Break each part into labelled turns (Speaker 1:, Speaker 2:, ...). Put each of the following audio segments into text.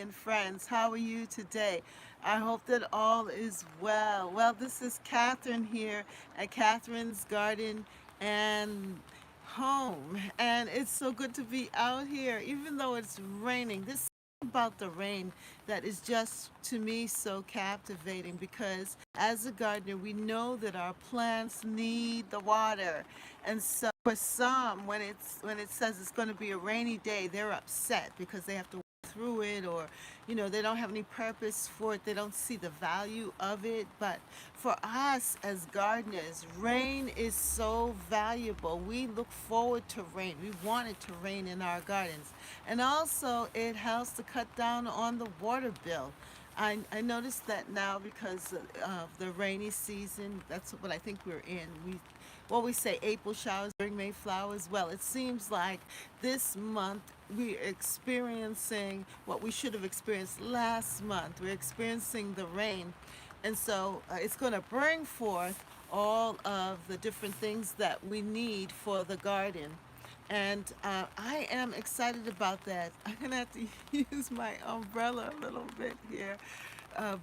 Speaker 1: and friends. How are you today? I hope that all is well. Well, this is Catherine here at Catherine's Garden and Home. And it's so good to be out here, even though it's raining. This about the rain that is just to me so captivating because as a gardener we know that our plants need the water, and so for some when it says it's going to be a rainy day, they're upset because they have to through it, or they don't have any purpose for it, they don't see the value of it. But for us as gardeners, rain is so valuable. We look forward to rain, we want it to rain in our gardens, and also it helps to cut down on the water bill. I noticed that now because of the rainy season. That's what I think we're in. We say April showers during Mayflowers. Well, it seems like this month we're experiencing what we should have experienced last month. We're experiencing the rain, and so it's going to bring forth all of the different things that we need for the garden. And I am excited about that. I'm going to have to use my umbrella a little bit here.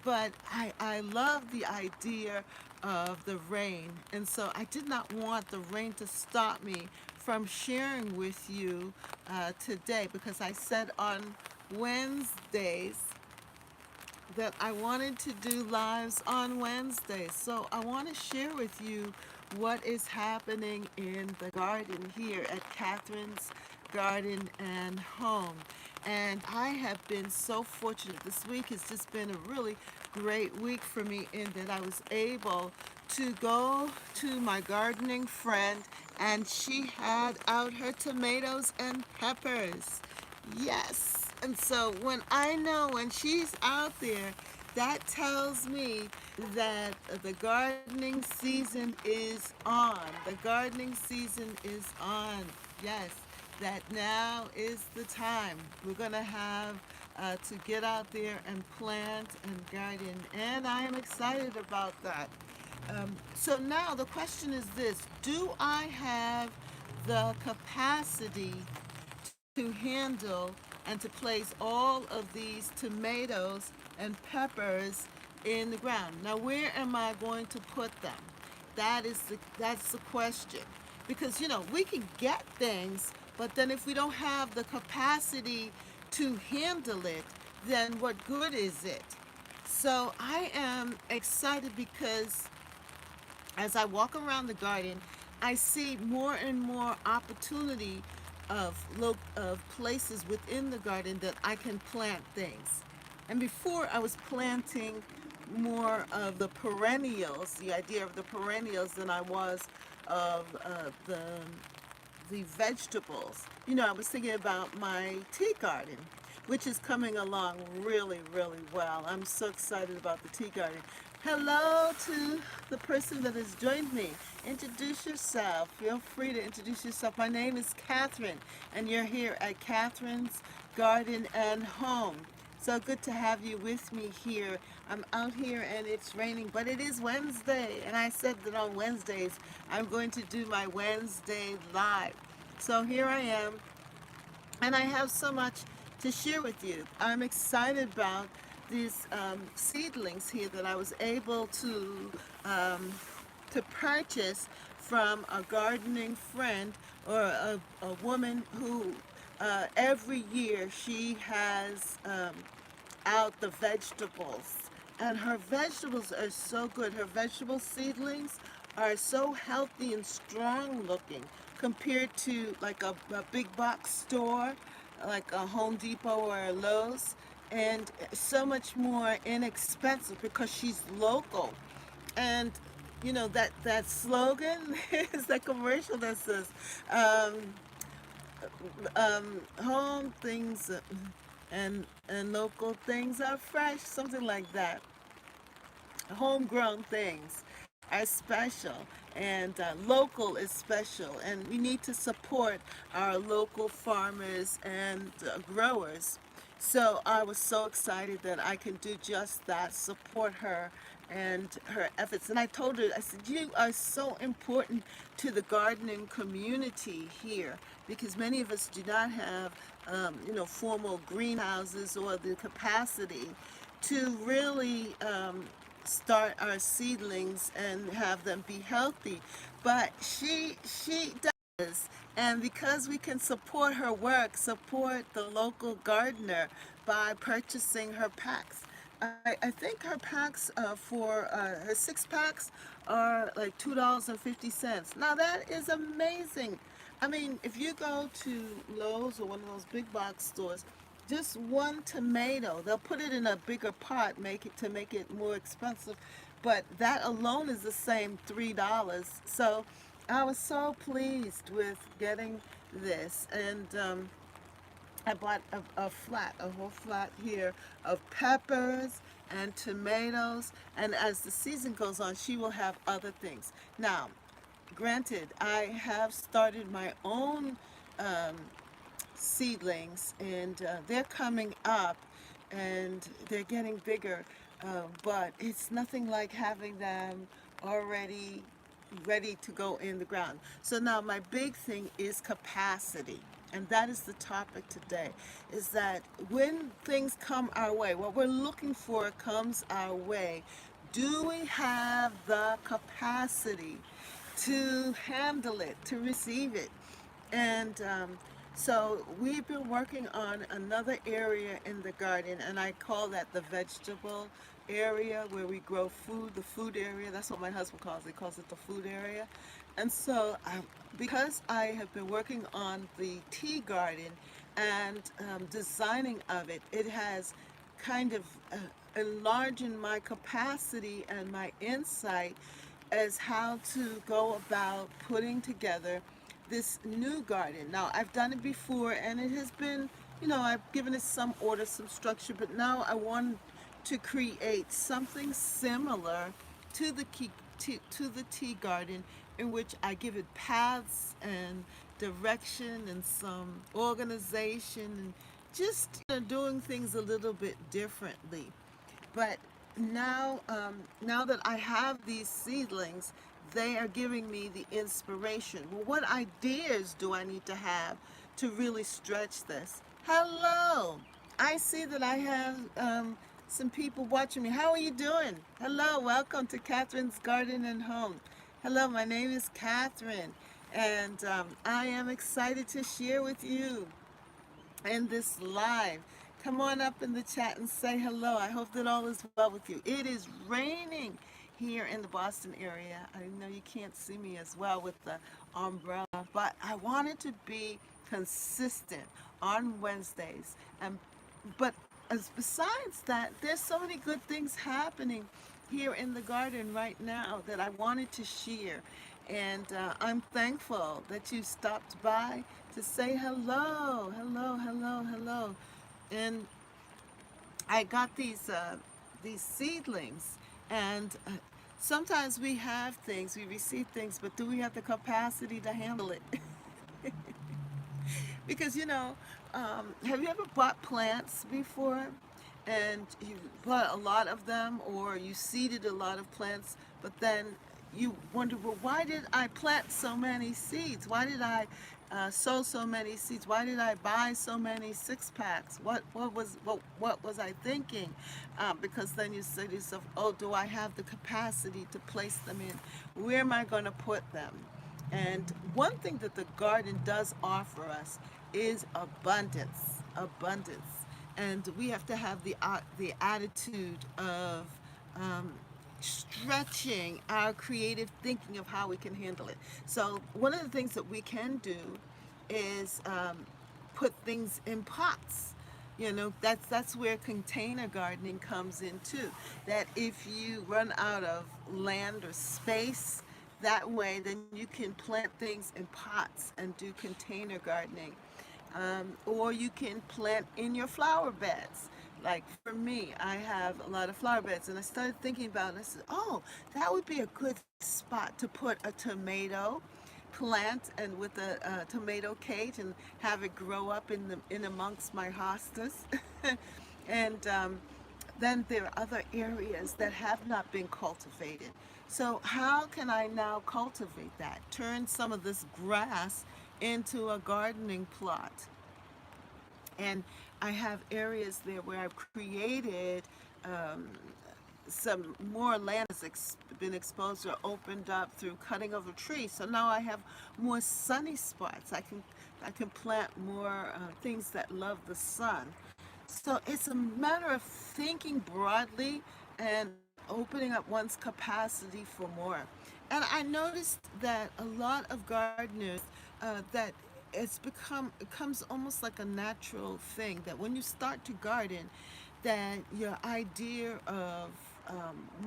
Speaker 1: But I love the idea of the rain. And so I did not want the rain to stop me from sharing with you today, because I said on Wednesdays that I wanted to do lives on Wednesdays. So I want to share with you what is happening in the garden here at Catherine's Garden and Home. And I have been so fortunate. This week has just been a really great week for me in that I was able to go to my gardening friend, and she had out her tomatoes and peppers. Yes. And so when she's out there, that tells me that the gardening season is on. The gardening season is on. Yes, that now is the time. We're going to have to get out there and plant and garden. And I am excited about that. So now the question is this: do I have the capacity to handle and to place all of these tomatoes and peppers in the ground? Now, where am I going to put them? That's the question. Because we can get things, but then if we don't have the capacity to handle it, then what good is it? So I am excited because as I walk around the garden, I see more and more opportunity of places within the garden that I can plant things. And before I was planting more of the perennials, the idea of the perennials, than I was of the vegetables. I was thinking about my tea garden, which is coming along really, really well. I'm so excited about the tea garden. Hello to the person that has joined me. Introduce yourself. Feel free to introduce yourself. My name is Catherine, and you're here at Catherine's Garden and Home. So good to have you with me here. I'm out here and it's raining, but it is Wednesday, and I said that on Wednesdays I'm going to do my Wednesday live. So here I am, and I have so much to share with you. I'm excited about these seedlings here that I was able to purchase from a gardening friend, or a woman who every year she has out the vegetables, and her vegetables are so good. Her vegetable seedlings are so healthy and strong looking compared to like a big box store like a Home Depot or a Lowe's, and so much more inexpensive because she's local. And that slogan is that commercial that says um, home things and local things are fresh, something like that. Homegrown things are special, and local is special, and we need to support our local farmers and growers. So I was so excited that I can do just that, support her and her efforts. And I told her, I said, you are so important to the gardening community here, because many of us do not have formal greenhouses or the capacity to really start our seedlings and have them be healthy. But she does, and because we can support her work, support the local gardener by purchasing her packs. I think her packs for her 6 packs are like $2.50. Now that is amazing. I mean, if you go to Lowe's or one of those big box stores, just one tomato, they'll put it in a bigger pot, make it more expensive, but that alone is the same $3. So I was so pleased with getting this, and I bought a whole flat here of peppers and tomatoes. And as the season goes on, she will have other things. Now, granted, I have started my own um, seedlings, and they're coming up and they're getting bigger. But it's nothing like having them already ready to go in the ground. So now my big thing is capacity. And that is the topic today, is that when things come our way, what we're looking for comes our way, do we have the capacity to handle it, to receive it? And so we've been working on another area in the garden, and I call that the vegetable area where we grow food, the food area. That's what my husband calls it. He calls it the food area. And so because I have been working on the tea garden and designing of it, it has kind of enlarged my capacity and my insight as how to go about putting together this new garden. Now, I've done it before and it has been, I've given it some order, some structure, but now I want to create something similar to the tea garden, in which I give it paths and direction and some organization, and just doing things a little bit differently. But now that I have these seedlings, they are giving me the inspiration. Well, what ideas do I need to have to really stretch this? Hello! I see that I have some people watching me. How are you doing? Hello, welcome to Catherine's Garden and Home. Hello, my name is Catherine, and I am excited to share with you in this live. Come on up in the chat and say hello. I hope that all is well with you. It is raining here in the Boston area. I know you can't see me as well with the umbrella, but I wanted to be consistent on Wednesdays. But as besides that, there's so many good things happening here in the garden right now that I wanted to share. And I'm thankful that you stopped by to say hello, hello, hello, hello. And I got these seedlings, and sometimes we have things, we receive things, but do we have the capacity to handle it? Because have you ever bought plants before, and you bought a lot of them, or you seeded a lot of plants, but then you wonder, well, why did I plant so many seeds? Why did I sow so many seeds? Why did I buy so many 6 packs? What was I thinking? Because then you say to yourself, oh, do I have the capacity to place them in? Where am I going to put them? And one thing that the garden does offer us is abundance, abundance. And we have to have the attitude of um, stretching our creative thinking of how we can handle it. So one of the things that we can do is put things in pots. That's where container gardening comes in too. That if you run out of land or space, that way then you can plant things in pots and do container gardening. Or you can plant in your flower beds. Like for me, I have a lot of flower beds, and I started thinking about it. I said, oh, that would be a good spot to put a tomato plant, and with a tomato cage, and have it grow up in amongst my hostas. And then there are other areas that have not been cultivated. So how can I now cultivate that? Turn some of this grass into a gardening plot. And I have areas there where I've created um, some more land has been exposed or opened up through cutting of a tree. So now I have more sunny spots. I can plant more things that love the sun. So it's a matter of thinking broadly and opening up one's capacity for more. And I noticed that a lot of gardeners that it comes almost like a natural thing that when you start to garden, that your idea of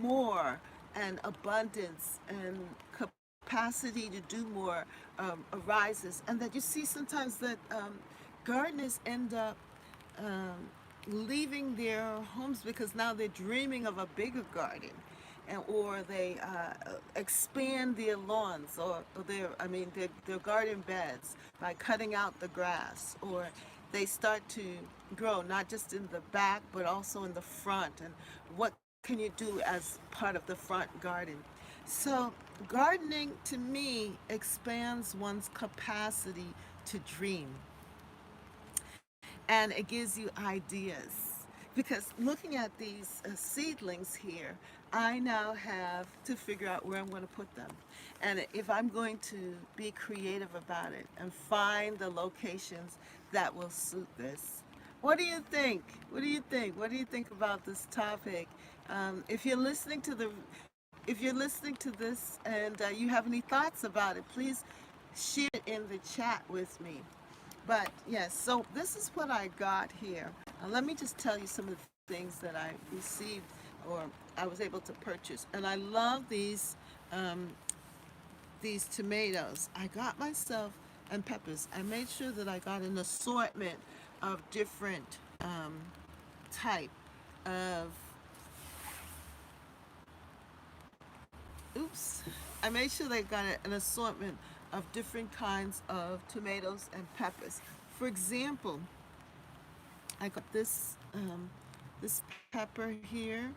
Speaker 1: more and abundance and capacity to do more arises, and that you see sometimes that gardeners end up um, leaving their homes because now they're dreaming of a bigger garden, and or they expand their lawns or their garden beds by cutting out the grass, or they start to grow not just in the back but also in the front. And what can you do as part of the front garden? So gardening to me expands one's capacity to dream, and it gives you ideas. Because looking at these seedlings here, I now have to figure out where I'm going to put them. And if I'm going to be creative about it and find the locations that will suit this. What do you think? What do you think? What do you think about this topic? If you're listening to this and you have any thoughts about it, please share it in the chat with me. But yes, so this is what I got here. Let me just tell you some of the things that I received or I was able to purchase. And I love um, these tomatoes. I got myself and peppers. I made sure that I got an assortment of different type of oops. I made sure they got an assortment of different kinds of tomatoes and peppers. For example, I got this pepper here,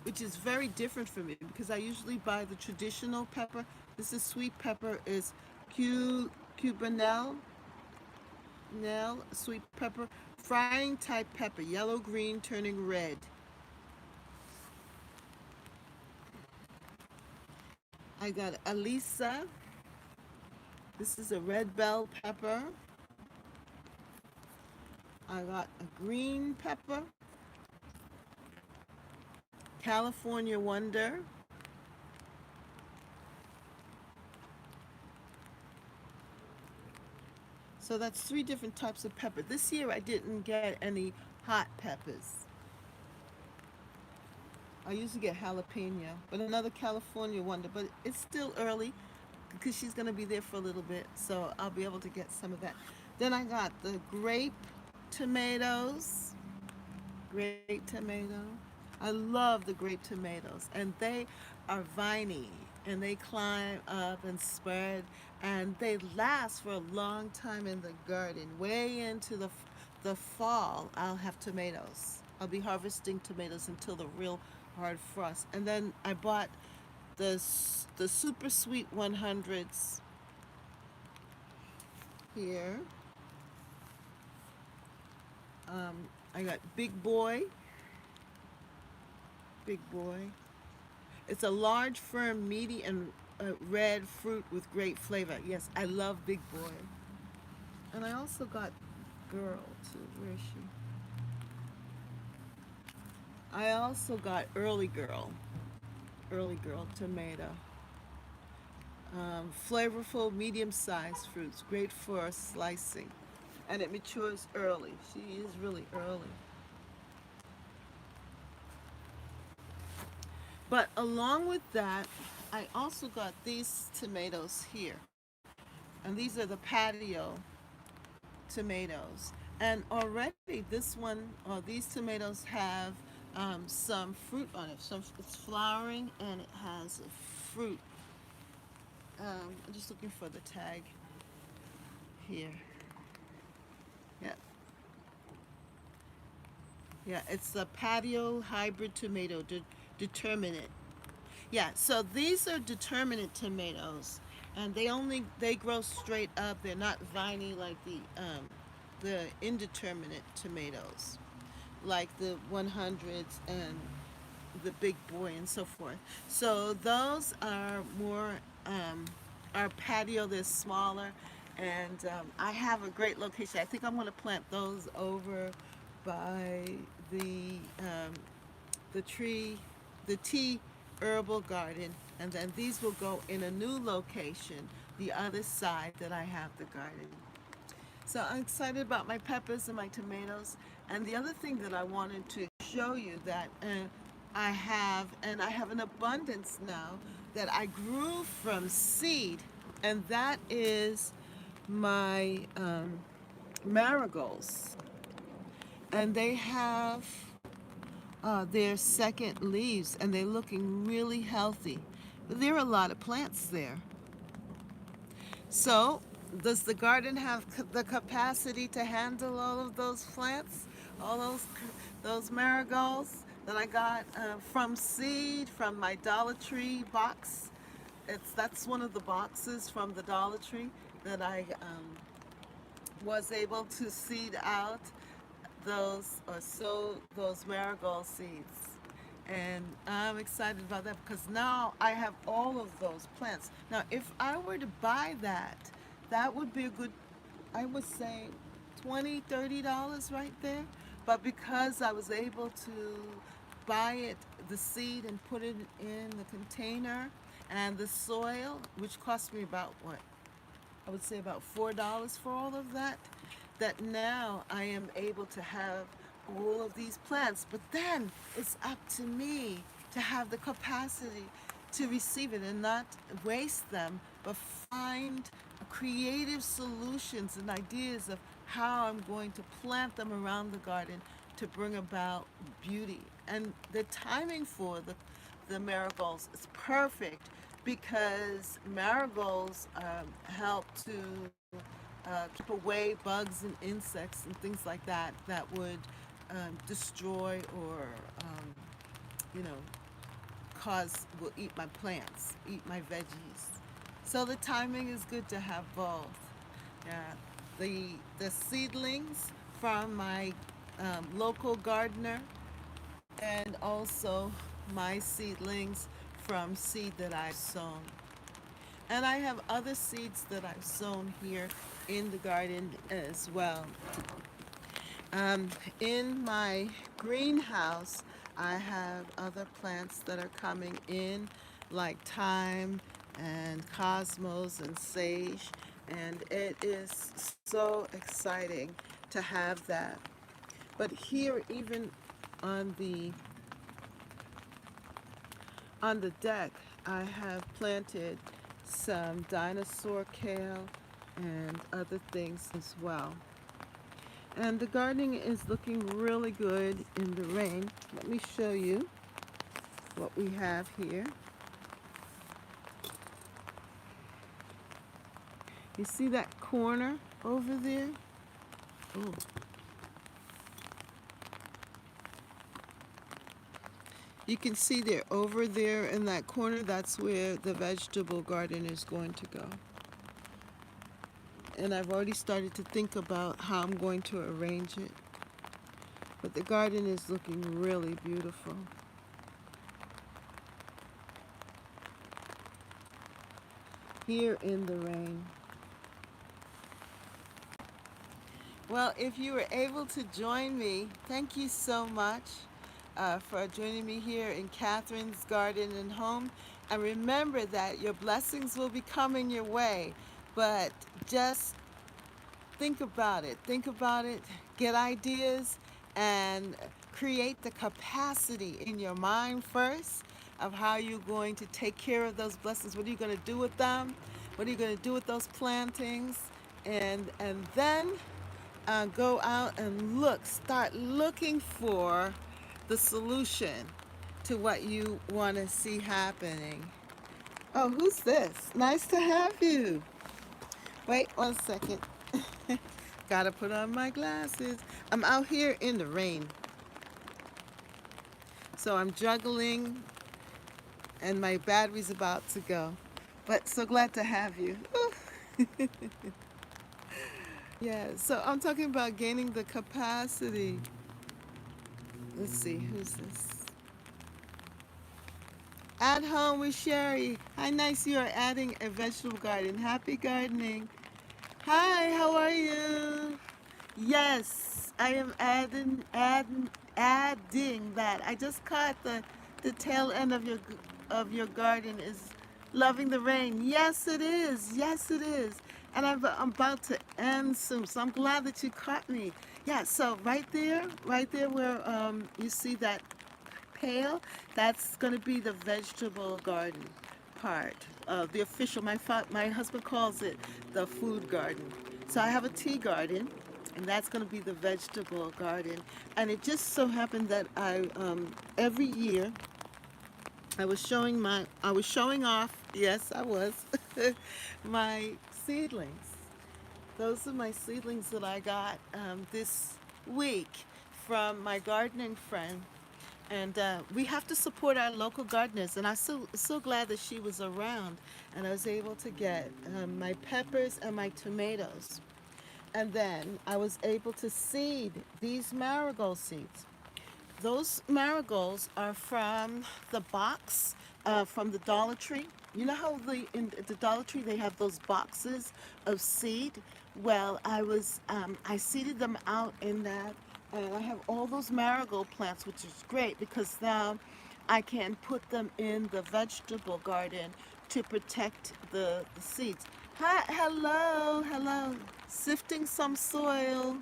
Speaker 1: which is very different for me because I usually buy the traditional pepper. This is sweet pepper, is cubanelle, sweet pepper, frying type pepper, yellow green turning red. I got Alisa. This is a red bell pepper. I got a green pepper, California Wonder. So that's three different types of pepper. This year I didn't get any hot peppers. I usually get jalapeno, but another California Wonder. But it's still early because she's going to be there for a little bit, so I'll be able to get some of that. Then I got the grape tomatoes. Grape tomato. I love the grape tomatoes, and they are viney, and they climb up and spread, and they last for a long time in the garden. Way into the fall, I'll have tomatoes. I'll be harvesting tomatoes until the real hard frost. And then I bought the super sweet 100s here. I got Big Boy. It's a large, firm, meaty, and red fruit with great flavor. Yes, I love Big Boy. And I also got Girl too. Where is she? I also got Early Girl tomato. Flavorful, medium-sized fruits, great for slicing, and it matures early. She is really early. But along with that, I also got these tomatoes here. And these are the patio tomatoes. And already this one, or these tomatoes have some fruit on it. So it's flowering and it has fruit. I'm just looking for the tag here. Yeah. Yeah, it's the patio hybrid tomato determinate. Yeah, so these are determinate tomatoes, and they grow straight up. They're not viney like the indeterminate tomatoes, like the 100s and the big boy and so forth. So those are more our patio. They're smaller, and I have a great location. I think I'm going to plant those over by the um, the tree, the tea herbal garden, and then these will go in a new location, the other side that I have the garden. So I'm excited about my peppers and my tomatoes. And the other thing that I wanted to show you that I have an abundance now that I grew from seed, and that is my marigolds. And they have their second leaves, and they're looking really healthy. But there are a lot of plants there. So, does the garden have the capacity to handle all of those plants, all those marigolds that I got from seed from my Dollar Tree box? That's one of the boxes from the Dollar Tree that I was able to seed out those or sow those marigold seeds. And I'm excited about that because now I have all of those plants. Now, if I were to buy that, that would be a good, I would say $20, $30 right there. But because I was able to buy it, the seed, and put it in the container and the soil, which cost me about what? I would say about $4 for all of that. That now I am able to have all of these plants. But then it's up to me to have the capacity to receive it and not waste them, but find creative solutions and ideas of how I'm going to plant them around the garden to bring about beauty. And the timing for the marigolds is perfect because marigolds help to keep away bugs and insects and things like that that would destroy or you know will eat my plants, eat my veggies. So the timing is good to have both. Yeah, the seedlings from my local gardener, and also my seedlings from seed that I've sown. And I have other seeds that I've sown here in the garden as well. In my greenhouse, I have other plants that are coming in, like thyme and cosmos and sage, and it is so exciting to have that. But here, even on the on the deck, I have planted some dinosaur kale and other things as well. And the gardening is looking really good in the rain. Let me show you what we have here. You see that corner over there? Oh. You can see there, over there in that corner, that's where the vegetable garden is going to go. And I've already started to think about how I'm going to arrange it. But the garden is looking really beautiful. Here in the rain. Well, if you were able to join me, thank you so much for joining me here in Catherine's Garden and Home. And remember that your blessings will be coming your way, but just think about it. Think about it. Get ideas and create the capacity in your mind first of how you're going to take care of those blessings. What are you going to do with them? What are you going to do with those plantings? And then go out and start looking for the solution to what you want to see happening. Oh, who's this? Nice to have you. Wait 1 second. Gotta put on my glasses. I'm out here in the rain. So I'm juggling and my battery's about to go. but so glad to have you. Yeah, so I'm talking about gaining the capacity. Let's see, who's this? At home with Sherry. Hi, nice you are adding a vegetable garden. Happy gardening. Hi, how are you? Yes, I am adding that. I just caught the tail end of your garden is loving the rain. Yes, it is. Yes, it is. And I'm about to end soon, so I'm glad that you caught me. Yeah. So right there where you see that pail, that's going to be the vegetable garden part. The official, my husband calls it the food garden. So I have a tea garden, and that's going to be the vegetable garden. And it just so happened that every year, I was showing off. Yes, I was my seedlings. Those are my seedlings that I got this week from my gardening friend, and we have to support our local gardeners. And I'm so glad that she was around, and I was able to get my peppers and my tomatoes. And then I was able to seed these marigold seeds. Those marigolds are from the box from the Dollar Tree. You know how in the Dollar Tree they have those boxes of seed? Well, I seeded them out in that, and I have all those marigold plants, which is great because now I can put them in the vegetable garden to protect the seeds. Hi, hello, hello. Sifting some soil.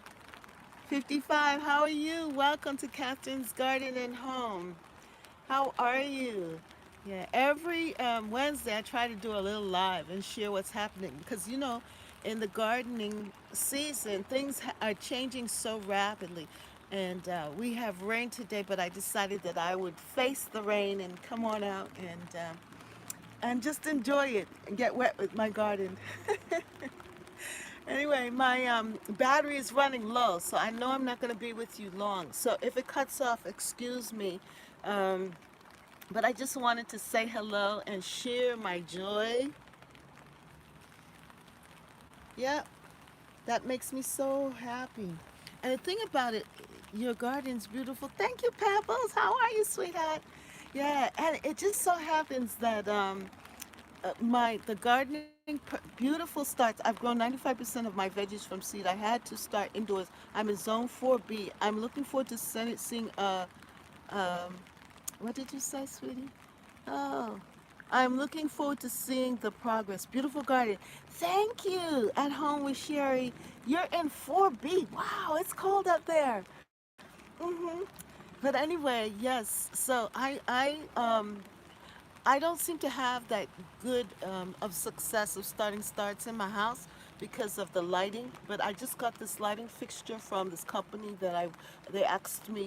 Speaker 1: 55, how are you? Welcome to Catherine's Garden and Home. How are you? Yeah, every Wednesday I try to do a little live and share what's happening because in the gardening season, things are changing so rapidly. And we have rain today, but I decided that I would face the rain and come on out and just enjoy it and get wet with my garden. Anyway, my battery is running low, so I know I'm not going to be with you long. So if it cuts off, excuse me. Um, but I just wanted to say hello and share my joy. Yeah, that makes me so happy. And the thing about it, your garden's beautiful. Thank you, Pebbles. How are you, sweetheart? Yeah, and it just so happens that my the gardening beautiful starts. I've grown 95% of my veggies from seed. I had to start indoors. I'm in zone 4B. I'm looking forward to seeing um what did you say, sweetie? Oh, I'm looking forward to seeing the progress. Beautiful garden. Thank you. At home with Sherry. You're in 4B. Wow, it's cold up there. Mhm. But anyway, yes. So I don't seem to have that good of success of starting starts in my house because of the lighting. But I just got this lighting fixture from this company that they asked me